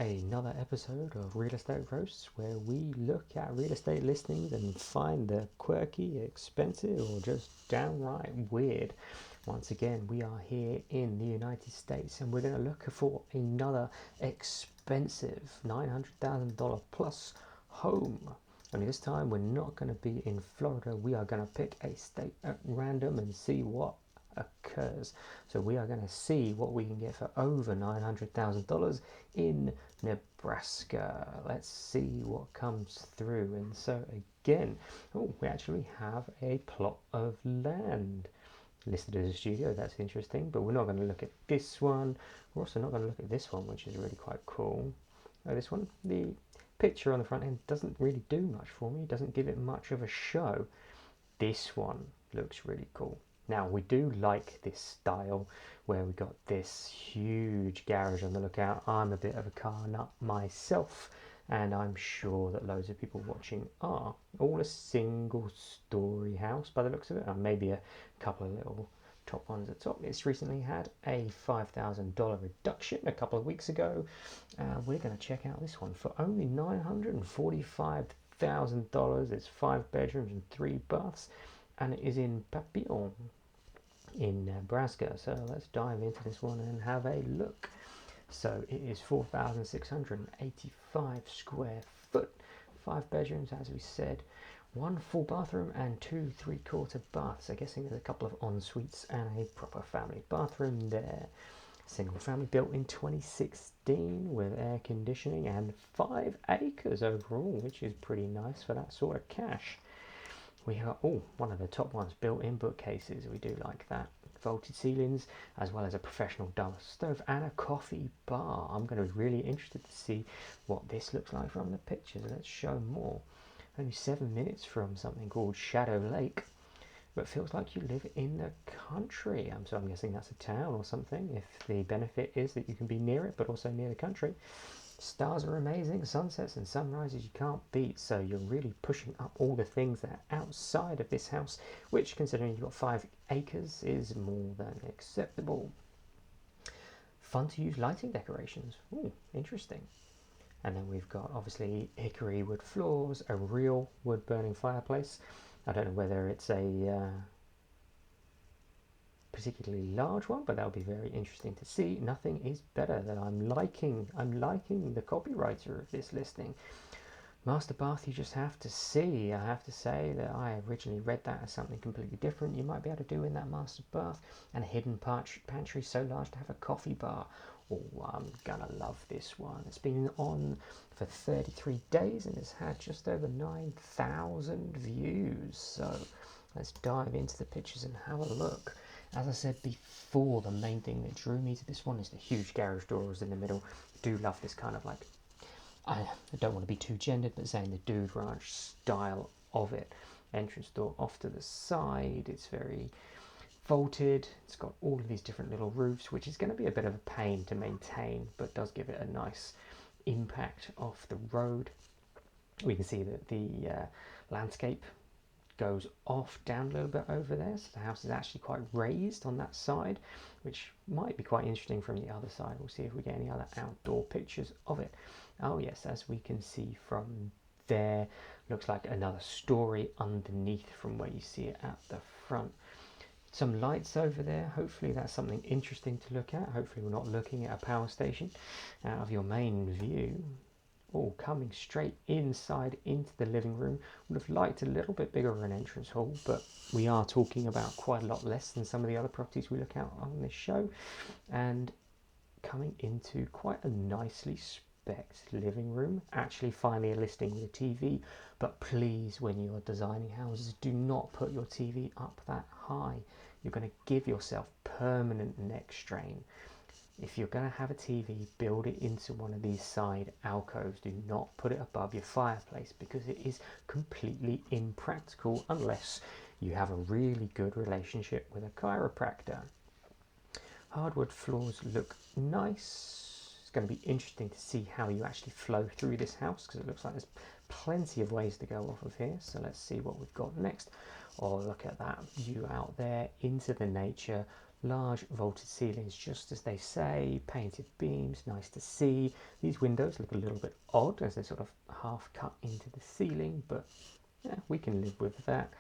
another episode of Real Estate Roasts, where we look at real estate listings and find the quirky, expensive, or just downright weird. Once again, we are here in the United States and we're going to look for another expensive $900,000 plus home. Only this time we're not going to be in Florida. We are going to pick a state at random and see what occurs. So we are going to see what we can get for over $900,000 in Nebraska. Let's see what comes through. And so again, we actually have a plot of land listed as a studio. That's interesting, but we're not going to look at this one. We're also not going to look at this one, which is really quite cool. This one, the picture on the front end doesn't really do much for me. It doesn't give it much of a show. This one looks really cool. Now, we do like this style where we got this huge garage on the lookout. I'm a bit of a car nut myself, and I'm sure that loads of people watching are. All a single story house by the looks of it, and maybe a couple of little top ones at the top. It's recently had a $5,000 reduction a couple of weeks ago. We're going to check out this one for only $945,000. It's 5 bedrooms and 3 baths, and it is in Papillon in Nebraska. So let's dive into this one and have a look. So it is 4,685 square foot, 5 bedrooms, as we said, 1 full bathroom and 2 3/4 baths. I'm guessing there's a couple of en suites and a proper family bathroom there. Single family, built in 2016 with air conditioning, and 5 acres overall, which is pretty nice for that sort of cash. We have one of the top ones, built-in bookcases. We do like that. Vaulted ceilings, as well as a professional double stove and a coffee bar. I'm going to be really interested to see what this looks like from the pictures. Let's show more. Only 7 minutes from something called Shadow Lake, but feels like you live in the country. So I'm guessing that's a town or something, if the benefit is that you can be near it, but also near the country. Stars are amazing, sunsets and sunrises you can't beat, so you're really pushing up all the things that are outside of this house, which, considering you've got 5 acres, is more than acceptable. Fun to use lighting decorations. Interesting. And then we've got, obviously, hickory wood floors, a real wood burning fireplace. I don't know whether it's a particularly large one, but that'll be very interesting to see. Nothing is better than I'm liking the copywriter of this listing. Master bath, you just have to see. I have to say that I originally read that as something completely different you might be able to do in that master bath, and a hidden pantry so large to have a coffee bar. I'm gonna love this one. It's been on for 33 days and it's had just over 9,000 views. So let's dive into the pictures and have a look. As I said before, the main thing that drew me to this one is the huge garage doors in the middle. I do love this kind of, like, I don't want to be too gendered, but saying the dude ranch style of it. Entrance door off to the side. It's very vaulted. It's got all of these different little roofs, which is going to be a bit of a pain to maintain, but does give it a nice impact off the road. We can see that the landscape goes off down a little bit over there, so the house is actually quite raised on that side, which might be quite interesting from the other side. We'll see if we get any other outdoor pictures of it. Oh yes, as we can see from there, looks like another story underneath from where you see it at the front. Some lights over there. Hopefully that's something interesting to look at. Hopefully we're not looking at a power station out of your main view. Coming straight inside into the living room. Would have liked a little bit bigger of an entrance hall, but we are talking about quite a lot less than some of the other properties we look at on this show. And coming into quite a nicely spec'd living room. Actually finally a listing with a TV, but please, when you're designing houses, do not put your TV up that high. You're going to give yourself permanent neck strain. If you're going to have a TV, build it into one of these side alcoves. Do not put it above your fireplace, because it is completely impractical unless you have a really good relationship with a chiropractor. Hardwood floors look nice. It's going to be interesting to see how you actually flow through this house, because it looks like there's plenty of ways to go off of here. So let's see what we've got next. Look at that view out there into the nature. Large vaulted ceilings, just as they say, painted beams, nice to see. These windows look a little bit odd as they're sort of half cut into the ceiling, but yeah, we can live with that.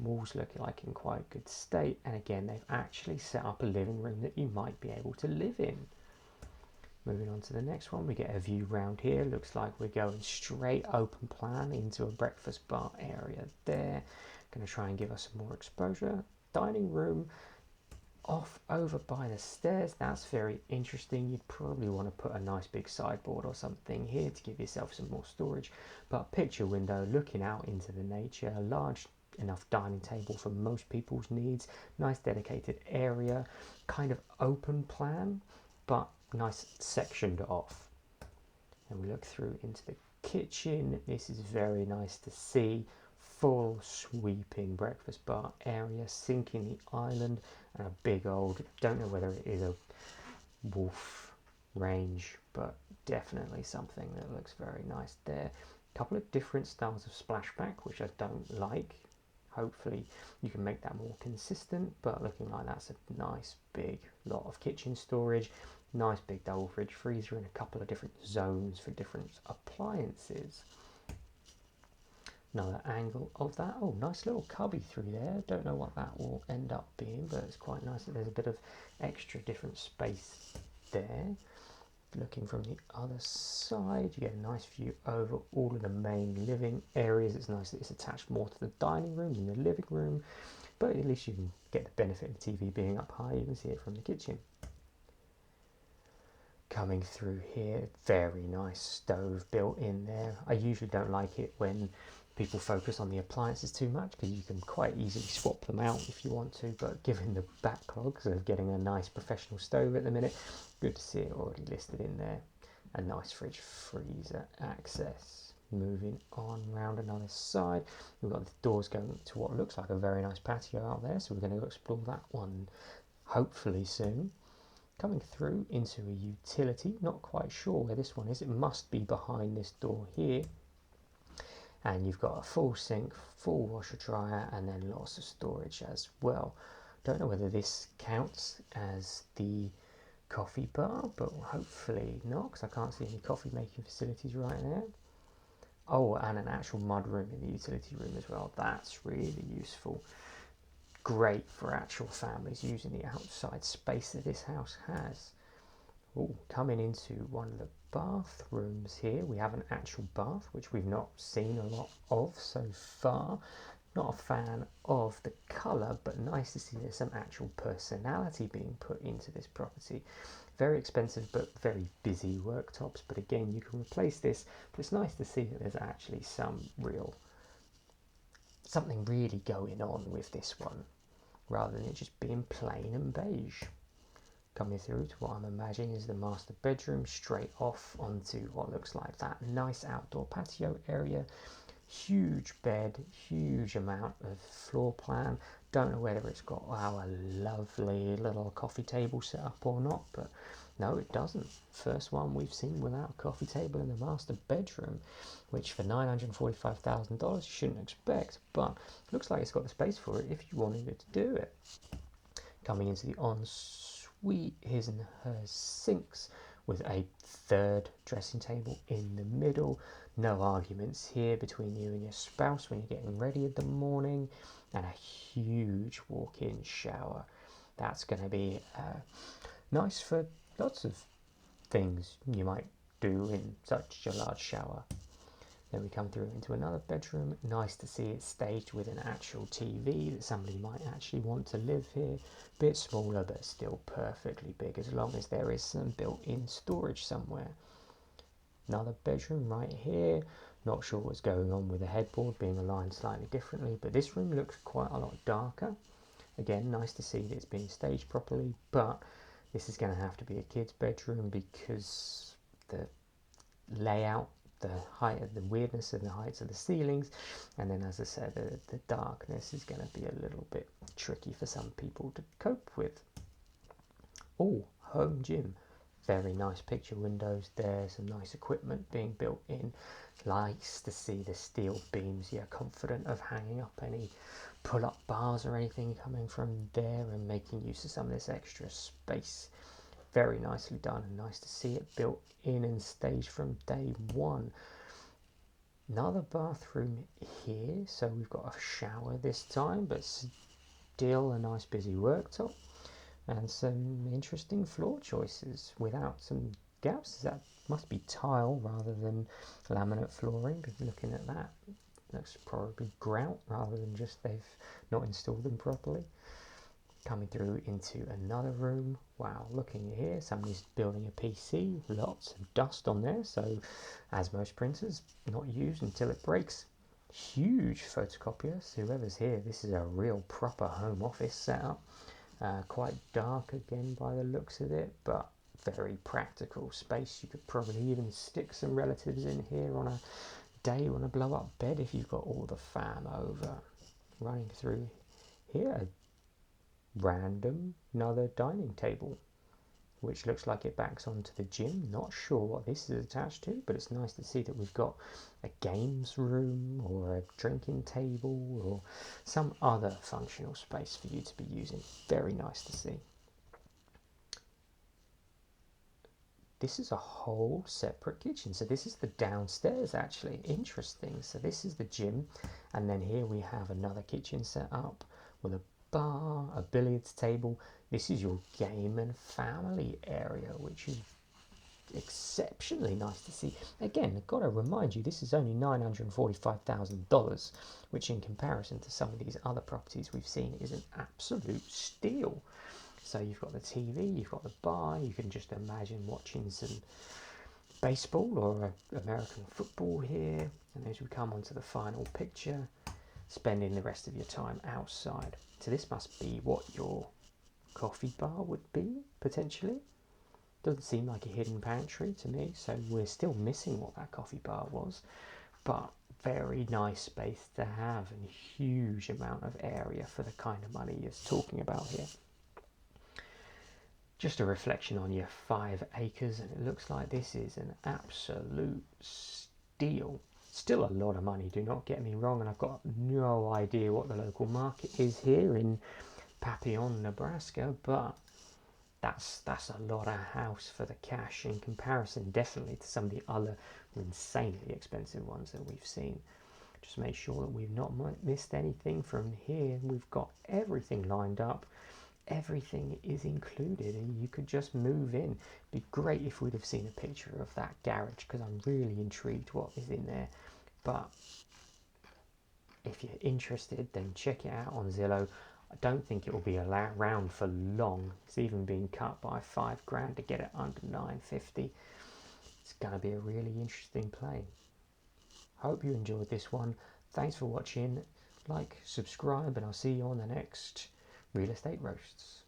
Walls look like in quite good state, and again, they've actually set up a living room that you might be able to live in. Moving on to the next one, we get a view round here. Looks like we're going straight open plan into a breakfast bar area there. Going to try and give us some more exposure. Dining room off over by the stairs. That's very interesting. You'd probably want to put a nice big sideboard or something here to give yourself some more storage. But picture window looking out into the nature, a large enough dining table for most people's needs, nice dedicated area, kind of open plan, but nice sectioned off. And we look through into the kitchen. This is very nice to see. Full sweeping breakfast bar area, sink in the island, and a big old, don't know whether it is a wolf range, but definitely something that looks very nice there. A couple of different styles of splashback, which I don't like. Hopefully you can make that more consistent, but looking like that's a nice big lot of kitchen storage. Nice big double fridge freezer in a couple of different zones for different appliances. Another angle of that. Oh, nice little cubby through there. Don't know what that will end up being, but it's quite nice that there's a bit of extra different space there. Looking from the other side, you get a nice view over all of the main living areas. It's nice that it's attached more to the dining room than the living room, but at least you can get the benefit of the TV being up high. You can see it from the kitchen. Coming through here, very nice stove built in there. I usually don't like it when people focus on the appliances too much, because you can quite easily swap them out if you want to, but given the backlogs of getting a nice professional stove at the minute, good to see it already listed in there. A nice fridge freezer access. Moving on round another side, we've got the doors going to what looks like a very nice patio out there, so we're going to explore that one hopefully soon. Coming through into a utility, not quite sure where this one is, it must be behind this door here. And you've got a full sink, full washer dryer, and then lots of storage as well. Don't know whether this counts as the coffee bar, but hopefully not, because I can't see any coffee making facilities right there. Oh, and an actual mud room in the utility room as well. That's really useful. Great for actual families using the outside space that this house has. Ooh, coming into one of the bathrooms here, we have an actual bath, which we've not seen a lot of so far. Not a fan of the colour, but nice to see there's some actual personality being put into this property. Very expensive but very busy worktops, but again you can replace this, but it's nice to see that there's actually something really going on with this one, rather than it just being plain and beige. Coming through to what I'm imagining is the master bedroom, straight off onto what looks like that nice outdoor patio area. Huge bed, huge amount of floor plan. Don't know whether it's got our lovely little coffee table set up or not, but no, it doesn't. First one we've seen without a coffee table in the master bedroom, which for $945,000 you shouldn't expect, but looks like it's got the space for it if you wanted it to do it. Coming into the ensuite, his and her sinks with a third dressing table in the middle. No arguments here between you and your spouse when you're getting ready in the morning, and a huge walk-in shower. That's going to be nice for lots of things you might do in such a large shower. Then we come through into another bedroom. Nice to see it staged with an actual TV that somebody might actually want to live here. Bit smaller but still perfectly big, as long as there is some built-in storage somewhere. Another bedroom right here. Not sure what's going on with the headboard being aligned slightly differently, but this room looks quite a lot darker. Again, nice to see that it's being staged properly, but this is going to have to be a kid's bedroom because the layout, the height of the weirdness and the heights of the ceilings, and then as I said, the darkness is going to be a little bit tricky for some people to cope with. Oh, home gym, Very nice picture windows there, some nice equipment being built in. Nice to see the steel beams, yeah, confident of hanging up any pull-up bars or anything coming from there and making use of some of this extra space. Very nicely done, and nice to see it built in and staged from day one. Another bathroom here, so we've got a shower this time, but still a nice busy worktop. And some interesting floor choices without some gaps. That must be tile rather than laminate flooring. But looking at that, looks probably grout rather than just they've not installed them properly. Coming through into another room. Wow, looking here, somebody's building a PC. Lots of dust on there, so as most printers, not used until it breaks. Huge photocopier. So whoever's here, this is a real proper home office setup. Quite dark again by the looks of it, but very practical space. You could probably even stick some relatives in here on a day on a blow up bed if you've got all the fam over. Running through here, another dining table, which looks like it backs onto the gym. Not sure what this is attached to, but it's nice to see that we've got a games room or a drinking table or some other functional space for you to be using. Very nice to see. This is a whole separate kitchen. So this is the downstairs actually. Interesting. So this is the gym, and then here we have another kitchen set up with a bar, a billiards table. This is your game and family area, which is exceptionally nice to see. Again, I've got to remind you, this is only $945,000, which in comparison to some of these other properties we've seen is an absolute steal. So you've got the TV, you've got the bar, you can just imagine watching some baseball or American football here. And as we come onto the final picture, spending the rest of your time outside. So this must be what your coffee bar would be, potentially. Doesn't seem like a hidden pantry to me, so we're still missing what that coffee bar was. But very nice space to have, and huge amount of area for the kind of money you're talking about here. Just a reflection on your 5 acres, and it looks like this is an absolute steal. Still a lot of money, do not get me wrong, and I've got no idea what the local market is here in Papillon, Nebraska, but that's a lot of house for the cash in comparison, definitely, to some of the other insanely expensive ones that we've seen. Just make sure that we've not missed anything from here. We've got everything lined up. Everything is included, and you could just move in. It'd be great if we'd have seen a picture of that garage, because I'm really intrigued what is in there. But if you're interested, then check it out on Zillow. I don't think it will be around for long. It's even been cut by $5,000 to get it under $950. It's going to be a really interesting play. Hope you enjoyed this one. Thanks for watching. Like, subscribe, and I'll see you on the next Real Estate Roasts.